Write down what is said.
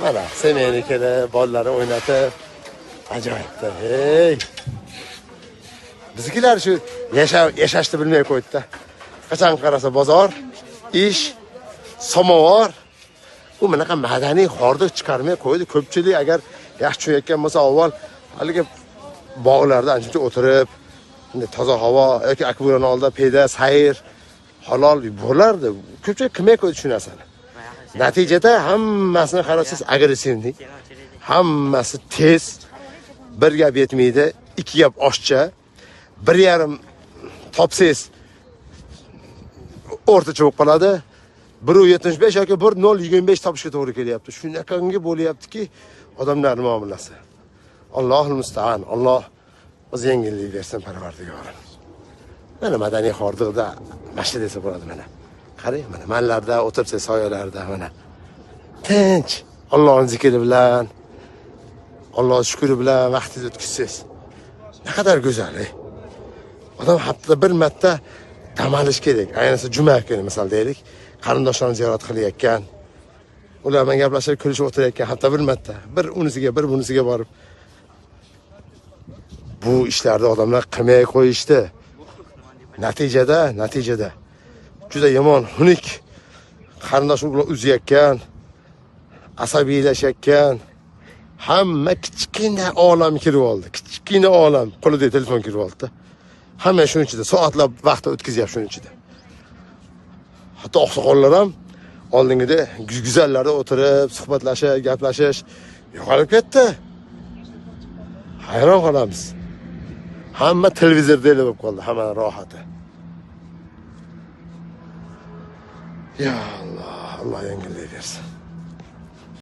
Mana semenikida bolalar o'ynatib ajoyibda. Hey. Bizgilar shu yashashni bilmay qo'ydi-da. Qachon qarasa bozor, ish, samovar. Bu bunaqa madaniy hordiq chiqarmay qo'ydi. Ko'pchilik agar yaxshi tushayotgan bo'lsa, avval haligi bog'larda ancha o'tirib, toza havo yoki akvaryum oldida peda, sayr, halol bo'lardi. Ko'pchilik qilmay qo'ydi shu narsani. Natijada hammasini qarasiz agressivlik, hammasi tez, bir gap yetmaydi, ikki gap oshcha, 1,5 topsangiz o'rtacha bo'lib qoladi. 1.75 yoki 1.025 topishga to'g'ri kelyapti. Shunaqangi bo'lyaptiki, odamlar muomalasi. Allohul musta'an. Alloh o'z yengillik bersin Parvardigorim. Mana madaniy hordiqda mashina desa bo'ladi mana. Qarang, mana manlarda o'tirsa soyalarda mana. Tinch, Allohning zikri bilan, Alloh shukri bilan vaqtingizni o'tkazsangiz. Naqadar go'zal, Odam haftada bir marta dam olish kerak. Ayniqsa juma kuni misol deylik, qarindoshlarni ziyorat qilayotgan, ular bilan gaplashib, kulishib o'tirayotgan hafta bir marta, bir unisiga, bir bunisiga borib bu ishlarni odamlar qilmay qo'yishdi. Natijada juda yomon, xunuk qarindosh bilan uzayotgan, asabiylashayotgan, hamma kichkina olam kirib oldi. Kichkina olam, qo'lida telefon kirib oldi. Hamma shuning ichida soatlab vaqt o'tkazyapti shuning ichida. Hatto oqsoqollar ham oldingida go'zallarda o'tirib, suhbatlashib, gaplashish yo'qolib ketdi. Hayron qolamiz. Hamma televizorda bo'lib qoldi, hamma rohati. Ya Allah, Alloh yengillik bersin.